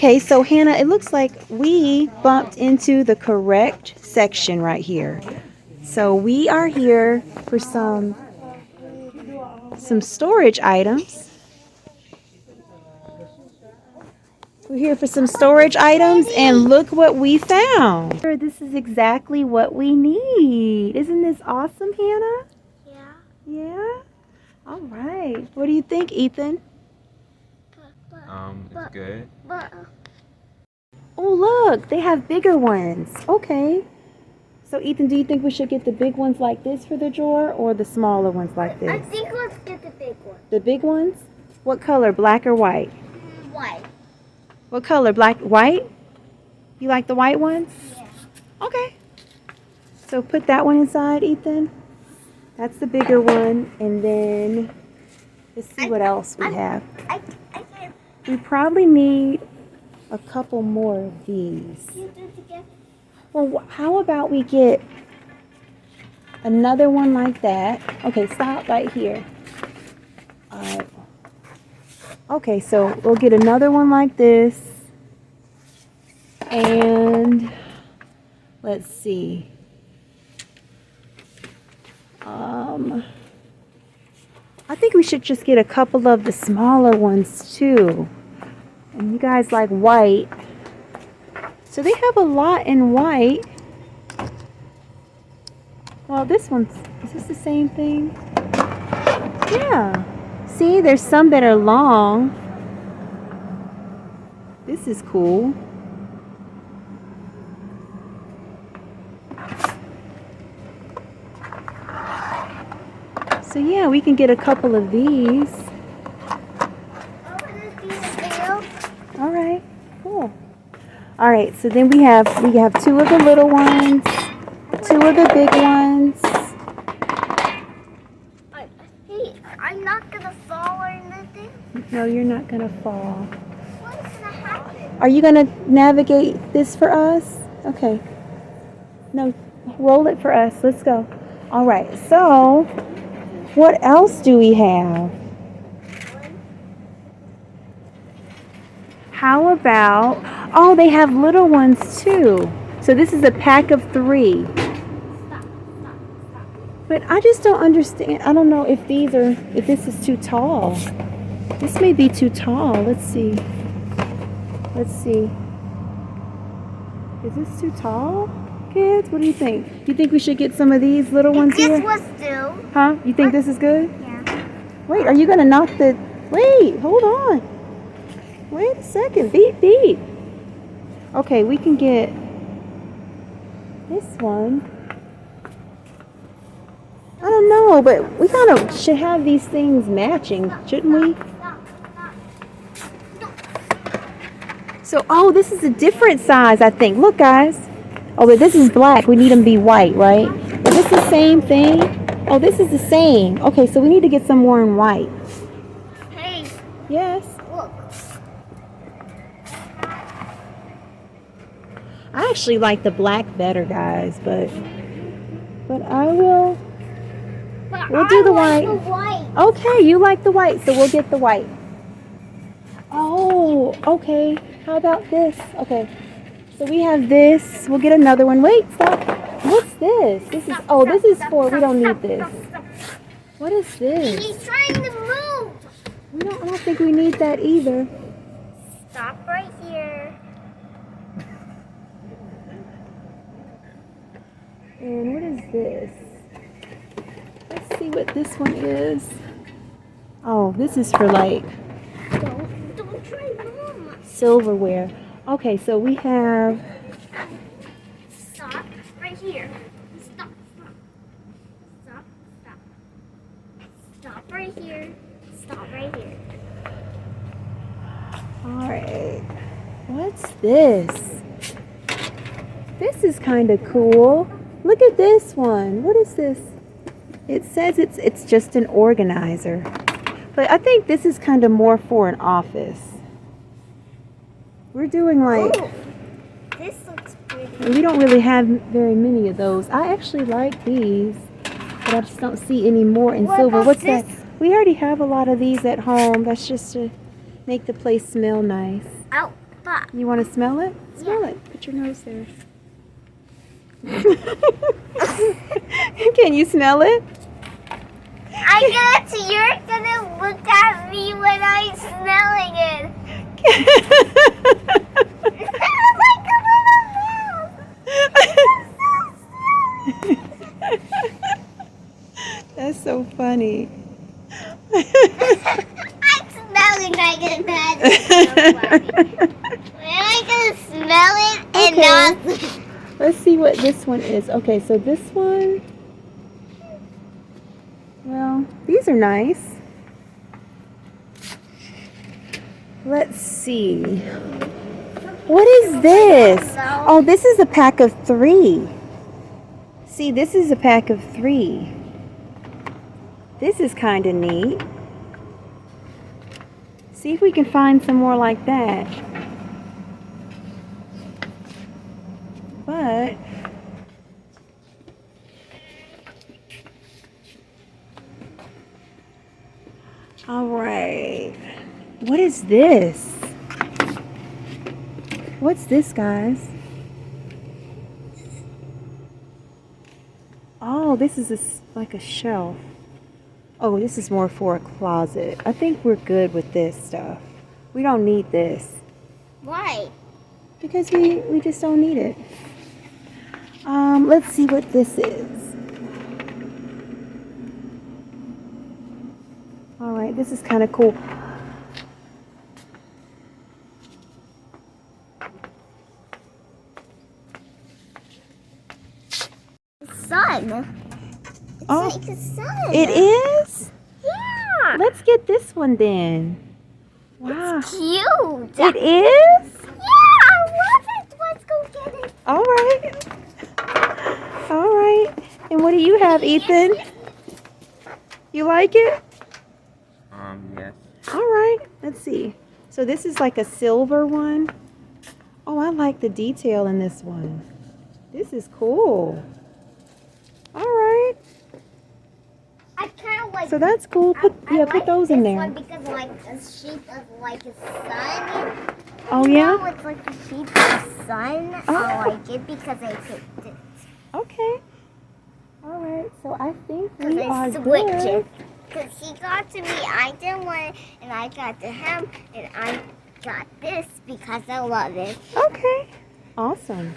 Okay, so Hannah, it looks like we bumped into the correct section right here. So we are here for some storage items. We're here for some storage items, and look what we found. This is exactly what we need. Isn't this awesome, Hannah? Yeah. Yeah? All right. What do you think, Ethan? It's good. Oh, look, they have bigger ones. Okay. So, Ethan, do you think we should get the big ones like this for the drawer or the smaller ones like this? I think let's get the big one. The big ones? What color, black or white? White. What color, black, white? You like the white ones? Yeah. Okay. So put that one inside, Ethan. That's the bigger one. And then let's see what else we have. We probably need a couple more of these. Well, how about we get another one like that? Okay, stop right here. All right. Okay, so we'll get another one like this. And let's see. I think we should just get a couple of the smaller ones too. And you guys like white. So they have a lot in white. Well, is this the same thing? Yeah. See, there's some that are long. This is cool. So yeah, we can get a couple of these. All right, cool. All right, so then we have two of the little ones, two of the big ones. Hey, I'm not gonna fall or anything. No, you're not gonna fall. What's gonna happen? Are you gonna navigate this for us? Okay. No, roll it for us. Let's go. All right, so what else do we have? How about, oh, they have little ones too. So this is a pack of 3. But I just don't understand. I don't know if this is too tall. This may be too tall. Let's see. Is this too tall, kids? What do you think? Do you think we should get some of these little ones here? This was due. Huh? You think this is good? Yeah. Wait, are you going to knock the... Wait, hold on. Wait a second. Beep. Okay, we can get this one. I don't know, but we kind of should have these things matching, shouldn't we? So, oh, this is a different size, I think. Look, guys. Oh, but this is black. We need them to be white, right? Is this the same thing? Oh, this is the same. Okay, so we need to get some more in white. Hey, Yes. look. I actually like the black better, guys, but we'll do the white. Okay, you like the white, so we'll get the white. Oh, okay. How about this? Okay. So we have this. We'll get another one. Wait, stop. What's this? This is for, we don't need this. What is this? He's trying to move. I don't think we need that either. Stop right here. And what is this? Let's see what this one is. Oh, this is for like Don't try, Mom. silverware. Okay, so we have... Stop right here. Stop. Stop right here. Stop right here. Alright. What's this? This is kind of cool. Look at this one. What is this? It says it's just an organizer. But I think this is kind of more for an office. We're doing like... Ooh, this looks pretty. We don't really have very many of those. I actually like these, but I just don't see any more in silver. about What's this? that? We already have a lot of these at home. That's just to make the place smell nice. Oh, but But You want to smell it? Smell it. Put your nose there. Can you smell it? you're gonna look at me when I'm smelling it. Like a little mouse. That's so funny. I'm smelling like a mouse. It's so funny. When I gonna smell it and not. Let's see what this one is. Okay, so this one. Well, these are nice. Let's see. What is this? Oh, this is a pack of 3. See, this is a pack of 3. This is kind of neat. See if we can find some more like that. But all right. What is this? What's this, guys? Oh, this is like a shelf. Oh, this is more for a closet. I think we're good with this stuff. We don't need this. Why? Because we just don't need it. Let's see what this is. All right, this is kind of cool. Sun. Oh, It's like a sun. it is? Yeah. Let's get this one then. Wow. It's cute. It is? Yeah, I love it. Let's go get it. All right. All right. And what do you have, Ethan? You like it? Yes. All right. Let's see. So this is like a silver one. Oh, I like the detail in this one. This is cool. All right. I kind of like. So that's cool. Put put those in there. One because like the shape of like a sun. Oh You know, yeah. it's like the shape of the sun. Oh. I like it because I picked it. Okay. All right. So I think Because we I are switched good. it. Because he got to me, I didn't want it, and I got to him, and I got this because I love it. Okay. Awesome.